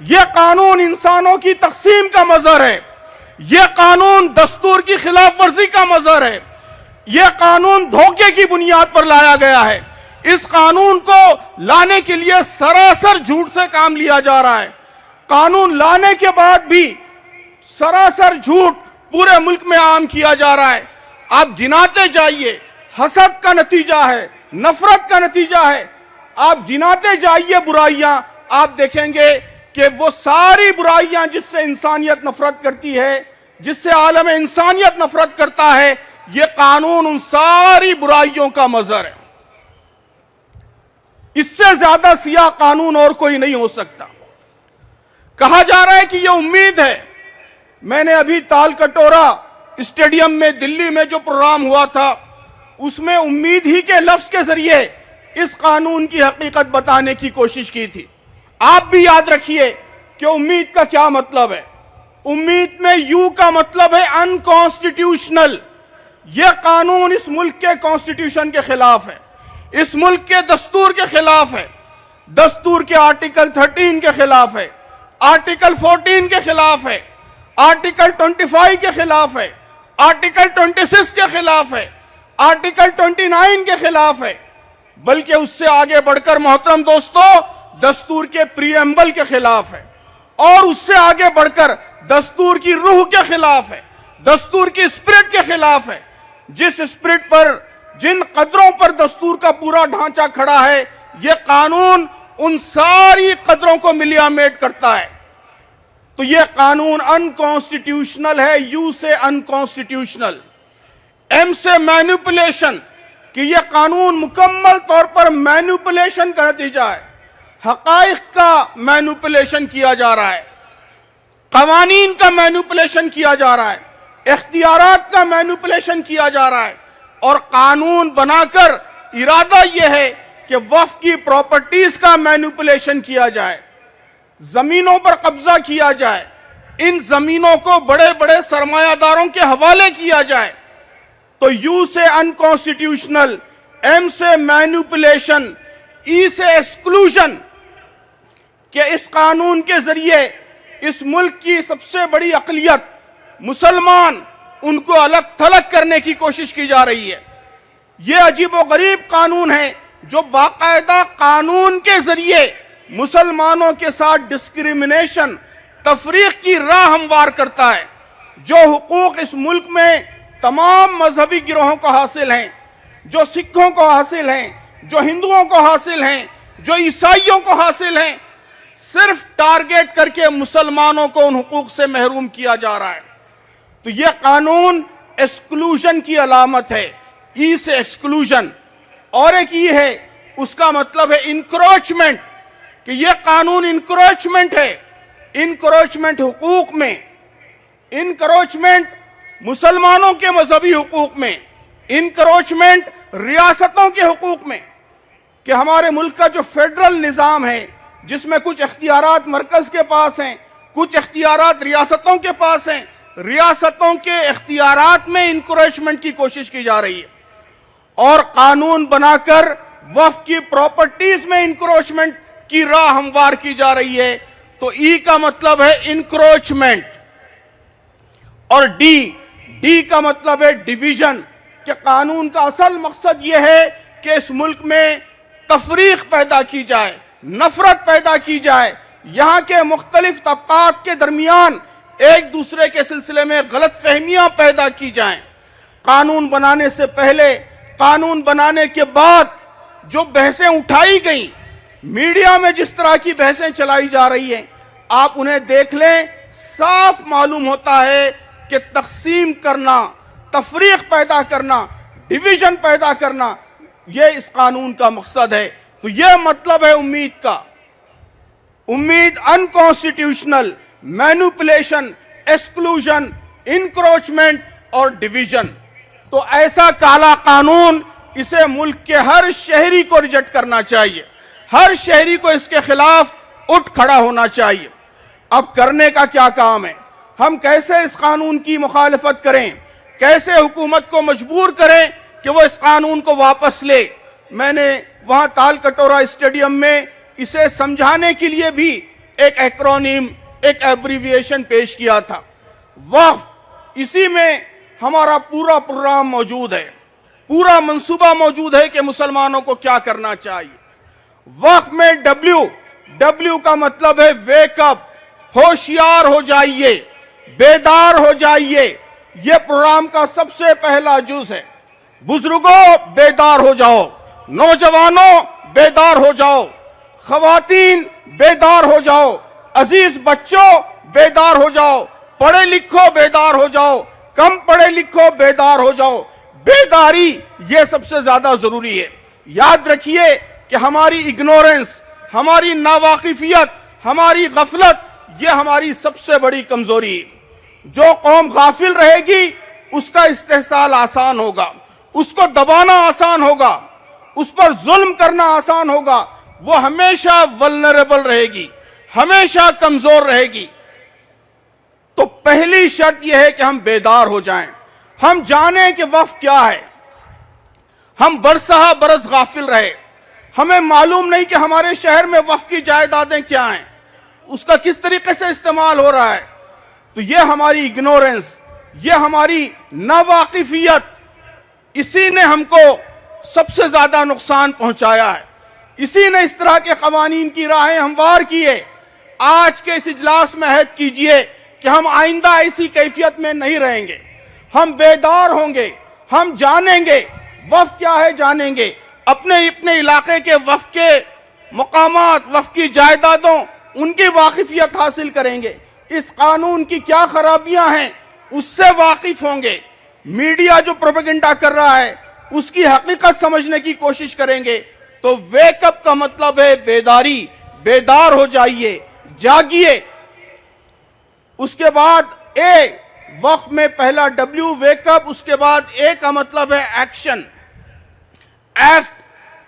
یہ قانون انسانوں کی تقسیم کا مظہر ہے، یہ قانون دستور کی خلاف ورزی کا مظہر ہے، یہ قانون دھوکے کی بنیاد پر لایا گیا ہے۔ اس قانون کو لانے کے لیے سراسر جھوٹ سے کام لیا جا رہا ہے۔ قانون لانے کے بعد بھی سراسر جھوٹ پورے ملک میں عام کیا جا رہا ہے۔ آپ گناتے جائیے، حسد کا نتیجہ ہے، نفرت کا نتیجہ ہے، آپ گناتے جائیے برائیاں، آپ دیکھیں گے کہ وہ ساری برائیاں جس سے انسانیت نفرت کرتی ہے، جس سے عالم انسانیت نفرت کرتا ہے، یہ قانون ان ساری برائیوں کا مظہر ہے۔ اس سے زیادہ سیاہ قانون اور کوئی نہیں ہو سکتا۔ کہا جا رہا ہے کہ یہ امید ہے۔ میں نے ابھی تال کٹورا اسٹیڈیم میں دلی میں جو پروگرام ہوا تھا، اس میں امید ہی کے لفظ کے ذریعے اس قانون کی حقیقت بتانے کی کوشش کی تھی۔ آپ بھی یاد رکھیے کہ امید کا کیا مطلب ہے۔ امید میں یو کا مطلب ہے انکانسٹیٹیوشنل۔ یہ قانون اس ملک کے کانسٹیٹیوشن کے خلاف ہے، اس ملک کے دستور کے خلاف ہے، دستور کے آرٹیکل 13 کے خلاف ہے، آرٹیکل 14 کے خلاف ہے، آرٹیکل 25 کے خلاف ہے، آرٹیکل 26 کے خلاف ہے، آرٹیکل 29 کے خلاف ہے، بلکہ اس سے آگے بڑھ کر محترم دوستو دستور کے پریمبل کے خلاف ہے، اور اس سے آگے بڑھ کر دستور کی روح کے خلاف ہے، دستور کی اسپرٹ کے خلاف ہے۔ جس اسپرٹ پر، جن قدروں پر دستور کا پورا ڈھانچہ کھڑا ہے، یہ قانون ان ساری قدروں کو ملیامیٹ کرتا ہے۔ تو یہ قانون انکانسٹیٹیوشنل ہے، یو سے انکانسٹیٹیوشنل، ایم سے مینیپولیشن، کہ یہ قانون مکمل طور پر مینیپولیشن کا نتیجہ ہے۔ حقائق کا مینیپولیشن کیا جا رہا ہے، قوانین کا مینیپولیشن کیا جا رہا ہے، اختیارات کا مینیپولیشن کیا جا رہا ہے، اور قانون بنا کر ارادہ یہ ہے کہ وقف کی پراپرٹیز کا مینیپولیشن کیا جائے، زمینوں پر قبضہ کیا جائے، ان زمینوں کو بڑے بڑے سرمایہ داروں کے حوالے کیا جائے۔ تو یو سے انکانسٹیٹیوشنل، ایم سے مینیپولیشن، ای سے ایکسکلوژن، کہ اس قانون کے ذریعے اس ملک کی سب سے بڑی اقلیت مسلمان، ان کو الگ تھلگ کرنے کی کوشش کی جا رہی ہے۔ یہ عجیب و غریب قانون ہے جو باقاعدہ قانون کے ذریعے مسلمانوں کے ساتھ ڈسکریمنیشن، تفریق کی راہ ہموار کرتا ہے۔ جو حقوق اس ملک میں تمام مذہبی گروہوں کو حاصل ہیں، جو سکھوں کو حاصل ہیں، جو ہندوؤں کو حاصل ہیں، جو عیسائیوں کو حاصل ہیں، صرف ٹارگیٹ کر کے مسلمانوں کو ان حقوق سے محروم کیا جا رہا ہے۔ تو یہ قانون ایکسکلوژن کی علامت ہے، ای سے ایکسکلوژن، اور ایک ای ہے، اس کا مطلب ہے انکروچمنٹ، کہ یہ قانون انکروچمنٹ ہے، انکروچمنٹ حقوق میں، انکروچمنٹ مسلمانوں کے مذہبی حقوق میں، انکروچمنٹ ریاستوں کے حقوق میں، کہ ہمارے ملک کا جو فیڈرل نظام ہے، جس میں کچھ اختیارات مرکز کے پاس ہیں، کچھ اختیارات ریاستوں کے پاس ہیں، ریاستوں کے اختیارات میں انکروچمنٹ کی کوشش کی جا رہی ہے، اور قانون بنا کر وقف کی پراپرٹیز میں انکروچمنٹ کی راہ ہموار کی جا رہی ہے۔ تو ای کا مطلب ہے انکروچمنٹ، اور ڈی کا مطلب ہے ڈیویژن، کہ قانون کا اصل مقصد یہ ہے کہ اس ملک میں تفریق پیدا کی جائے، نفرت پیدا کی جائے، یہاں کے مختلف طبقات کے درمیان ایک دوسرے کے سلسلے میں غلط فہمیاں پیدا کی جائیں۔ قانون بنانے سے پہلے، قانون بنانے کے بعد جو بحثیں اٹھائی گئیں، میڈیا میں جس طرح کی بحثیں چلائی جا رہی ہیں، آپ انہیں دیکھ لیں، صاف معلوم ہوتا ہے کہ تقسیم کرنا، تفریق پیدا کرنا، ڈیویژن پیدا کرنا، یہ اس قانون کا مقصد ہے۔ تو یہ مطلب ہے امید کا۔ امید انکانسٹیٹیوشنل، مینیپولیشن، ایکسکلوژن، انکروچمنٹ اور ڈیویژن۔ تو ایسا کالا قانون، اسے ملک کے ہر شہری کو ریجیکٹ کرنا چاہیے، ہر شہری کو اس کے خلاف اٹھ کھڑا ہونا چاہیے۔ اب کرنے کا کیا کام ہے؟ ہم کیسے اس قانون کی مخالفت کریں؟ کیسے حکومت کو مجبور کریں کہ وہ اس قانون کو واپس لے؟ میں نے وہاں تال کٹورا اسٹیڈیم میں اسے سمجھانے کے لیے بھی ایک ایکرونیم، ایک ایبریویشن پیش کیا تھا، وقف۔ اسی میں ہمارا پورا پروگرام موجود ہے، پورا منصوبہ موجود ہے کہ مسلمانوں کو کیا کرنا چاہیے۔ وقف میں ڈبلیو کا مطلب ہے ویک اپ، ہوشیار ہو جائیے، بیدار ہو جائیے۔ یہ پروگرام کا سب سے پہلا جز ہے۔ بزرگوں بیدار ہو جاؤ، نوجوانوں بیدار ہو جاؤ، خواتین بیدار ہو جاؤ، عزیز بچوں بیدار ہو جاؤ، پڑھے لکھو بیدار ہو جاؤ، کم پڑھے لکھو بیدار ہو جاؤ۔ بیداری یہ سب سے زیادہ ضروری ہے۔ یاد رکھیے کہ ہماری اگنورنس، ہماری ناواقفیت، ہماری غفلت، یہ ہماری سب سے بڑی کمزوری ہے۔ جو قوم غافل رہے گی اس کا استحصال آسان ہوگا، اس کو دبانا آسان ہوگا، اس پر ظلم کرنا آسان ہوگا۔ وہ ہمیشہ ولنریبل رہے گی، ہمیشہ کمزور رہے گی۔ تو پہلی شرط یہ ہے کہ ہم بیدار ہو جائیں، ہم جانیں کہ وقف کیا ہے۔ ہم برسہ برس غافل رہے، ہمیں معلوم نہیں کہ ہمارے شہر میں وقف کی جائیدادیں کیا ہیں، اس کا کس طریقے سے استعمال ہو رہا ہے۔ تو یہ ہماری اگنورنس، یہ ہماری ناواقفیت، اسی نے ہم کو سب سے زیادہ نقصان پہنچایا ہے۔ اسی نے اس طرح کے قوانین کی راہیں ہموار کیے۔ آج کے اس اجلاس میں عہد کیجئے کہ ہم آئندہ ایسی کیفیت میں نہیں رہیں گے، ہم بیدار ہوں گے، ہم جانیں گے وقف کیا ہے، جانیں گے اپنے علاقے کے وقف کے مقامات، وقف کی جائیدادوں، ان کی واقفیت حاصل کریں گے، اس قانون کی کیا خرابیاں ہیں اس سے واقف ہوں گے۔ میڈیا جو پروپیگنڈا کر رہا ہے اس کی حقیقت سمجھنے کی کوشش کریں گے۔ تو ویک اپ کا مطلب ہے بیداری، بیدار ہو جائیے، جاگیے۔ اس کے بعد اے، وقف میں پہلا ڈبلیو ویک اپ، اس کے بعد اے کا مطلب ہے ایکشن، ایکٹ،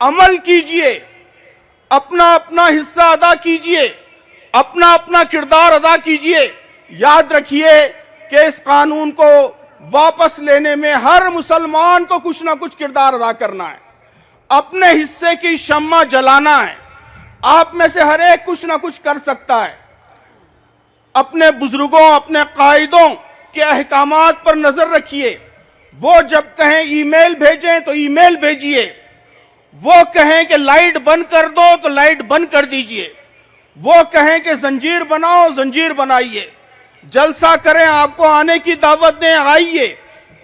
عمل کیجئے، اپنا اپنا حصہ ادا کیجئے، اپنا اپنا کردار ادا کیجئے۔ یاد رکھیے کہ اس قانون کو واپس لینے میں ہر مسلمان کو کچھ نہ کچھ کردار ادا کرنا ہے، اپنے حصے کی شمع جلانا ہے۔ آپ میں سے ہر ایک کچھ نہ کچھ کر سکتا ہے۔ اپنے بزرگوں، اپنے قائدوں کے احکامات پر نظر رکھیے۔ وہ جب کہیں ای میل بھیجیں تو ای میل بھیجئے، وہ کہیں کہ لائٹ بند کر دو تو لائٹ بند کر دیجئے، وہ کہیں کہ زنجیر بناؤ زنجیر بنائیے، جلسہ کریں آپ کو آنے کی دعوت دیں آئیے،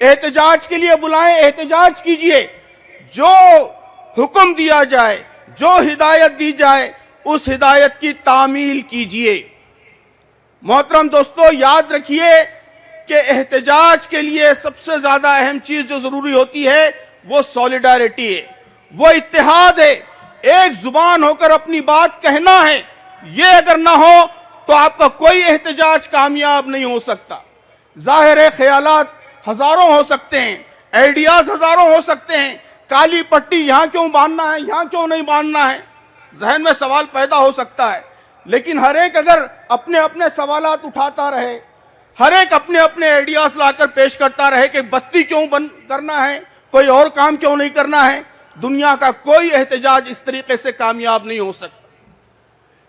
احتجاج کے لیے بلائیں احتجاج کیجئے۔ جو حکم دیا جائے، جو ہدایت دی جائے اس ہدایت کی تعمیل کیجئے۔ محترم دوستو، یاد رکھیے کہ احتجاج کے لیے سب سے زیادہ اہم چیز جو ضروری ہوتی ہے وہ سولیڈارٹی ہے، وہ اتحاد ہے، ایک زبان ہو کر اپنی بات کہنا ہے۔ یہ اگر نہ ہو تو آپ کا کوئی احتجاج کامیاب نہیں ہو سکتا۔ ظاہر ہے خیالات ہزاروں ہو سکتے ہیں، آئیڈیاز ہزاروں ہو سکتے ہیں، کالی پٹی یہاں کیوں باندھنا ہے، یہاں کیوں نہیں باندھنا ہے، ذہن میں سوال پیدا ہو سکتا ہے۔ لیکن ہر ایک اگر اپنے اپنے سوالات اٹھاتا رہے، ہر ایک اپنے اپنے آئیڈیاز لا کر پیش کرتا رہے کہ بتی کیوں بند کرنا ہے، کوئی اور کام کیوں نہیں کرنا ہے، دنیا کا کوئی احتجاج اس طریقے سے کامیاب نہیں ہو سکتا۔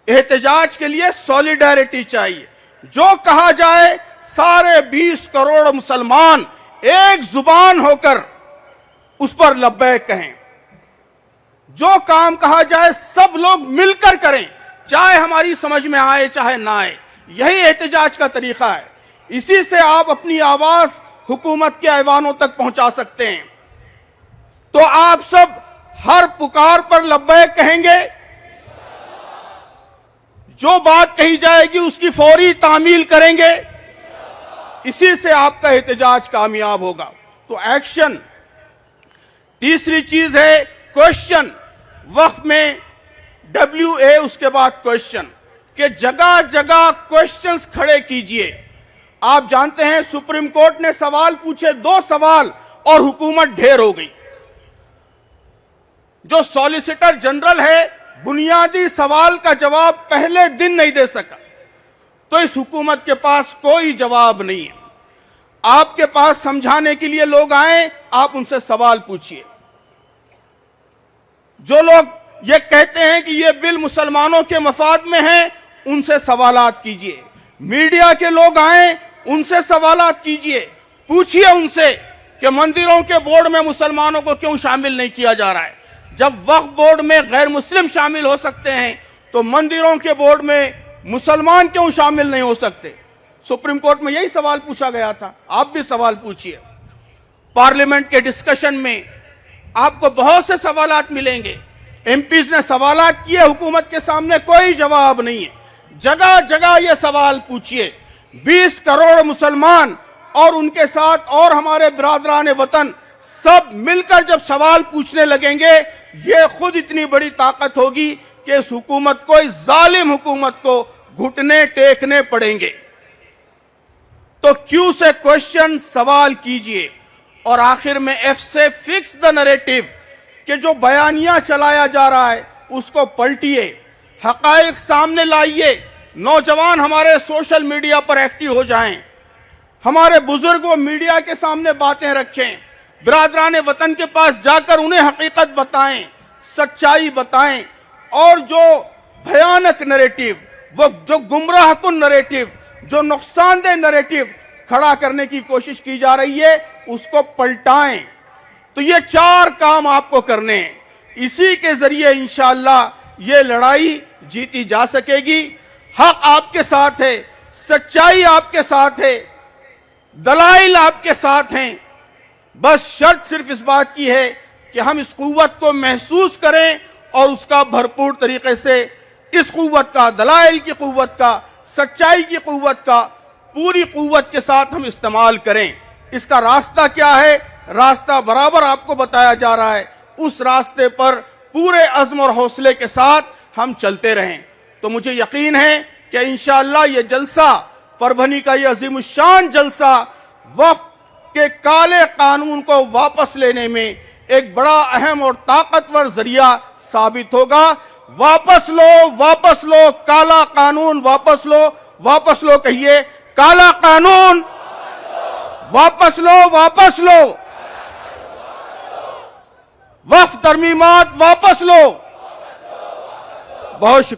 احتجاج کے لیے سولیڈارٹی چاہیے۔ جو کہا جائے سارے 20 کروڑ مسلمان ایک زبان ہو کر اس پر لبیک کہیں۔ جو کام کہا جائے سب لوگ مل کر کریں، چاہے ہماری سمجھ میں آئے چاہے نہ آئے۔ یہی احتجاج کا طریقہ ہے۔ اسی سے آپ اپنی آواز حکومت کے ایوانوں تک پہنچا سکتے ہیں۔ تو آپ سب ہر پکار پر لبیک کہیں گے؟ جو بات کہی جائے گی اس کی فوری تعمیل کریں گے؟ اسی سے آپ کا احتجاج کامیاب ہوگا۔ تو ایکشن۔ تیسری چیز ہے کوشچن۔ وقف میں ڈبلیو اے اس کے بعد کوشچن، کہ جگہ جگہ کوشچنز کھڑے کیجئے۔ آپ جانتے ہیں سپریم کورٹ نے سوال پوچھے 2 سوال اور حکومت ڈھیر ہو گئی۔ جو سالیسیٹر جنرل ہے بنیادی سوال کا جواب پہلے دن نہیں دے سکا، تو اس حکومت کے پاس کوئی جواب نہیں ہے۔ آپ کے پاس سمجھانے کے لیے لوگ آئیں، آپ ان سے سوال پوچھئے۔ جو لوگ یہ کہتے ہیں کہ یہ بل مسلمانوں کے مفاد میں ہیں، ان سے سوالات کیجئے، میڈیا کے لوگ آئیں ان سے سوالات کیجئے، پوچھئے ان سے کہ مندروں کے بورڈ میں مسلمانوں کو کیوں شامل نہیں کیا جا رہا ہے؟ جب وقف بورڈ میں غیر مسلم شامل ہو سکتے ہیں تو مندروں کے بورڈ میں مسلمان کیوں شامل نہیں ہو سکتے؟ سپریم کورٹ میں یہی سوال پوچھا گیا تھا، آپ بھی سوال پوچھئے۔ پارلیمنٹ کے ڈسکشن میں آپ کو بہت سے سوالات ملیں گے، ایم پیز نے سوالات کیے، حکومت کے سامنے کوئی جواب نہیں ہے۔ جگہ جگہ یہ سوال پوچھئے۔ 20 کروڑ مسلمان اور ان کے ساتھ اور ہمارے برادران وطن سب مل کر جب سوال پوچھنے لگیں گے، یہ خود اتنی بڑی طاقت ہوگی کہ اس حکومت کو، اس ظالم حکومت کو گھٹنے ٹیکنے پڑیں گے۔ تو کیوں سے کوشچن سوال کیجئے، اور آخر میں ایف سے فکس دا نریٹو کہ جو بیانیہ چلایا جا رہا ہے اس کو پلٹیے، حقائق سامنے لائیے۔ نوجوان ہمارے سوشل میڈیا پر ایکٹیو ہو جائیں، ہمارے بزرگ وہ میڈیا کے سامنے باتیں رکھیں، برادران وطن کے پاس جا کر انہیں حقیقت بتائیں، سچائی بتائیں، اور جو بھیانک نریٹو، وہ جو گمراہ کن نریٹو، جو نقصان دہ نریٹو کھڑا کرنے کی کوشش کی جا رہی ہے اس کو پلٹائیں۔ تو یہ 4 کام آپ کو کرنے ہیں، اسی کے ذریعے انشاءاللہ یہ لڑائی جیتی جا سکے گی۔ حق آپ کے ساتھ ہے، سچائی آپ کے ساتھ ہے، دلائل آپ کے ساتھ ہیں، بس شرط صرف اس بات کی ہے کہ ہم اس قوت کو محسوس کریں اور اس کا بھرپور طریقے سے، اس قوت کا، دلائل کی قوت کا، سچائی کی قوت کا پوری قوت کے ساتھ ہم استعمال کریں۔ اس کا راستہ کیا ہے؟ راستہ برابر آپ کو بتایا جا رہا ہے، اس راستے پر پورے عزم اور حوصلے کے ساتھ ہم چلتے رہیں۔ تو مجھے یقین ہے کہ انشاءاللہ یہ جلسہ، پربھنی کا یہ عظیم الشان جلسہ، وقف کے کالے قانون کو واپس لینے میں ایک بڑا اہم اور طاقتور ذریعہ ثابت ہوگا۔ واپس لو، واپس لو کالا قانون، واپس لو، واپس لو، کہیے کالا قانون واپس لو، واپس لو، وقف ترمیمات واپس لو۔ بہت شکریہ۔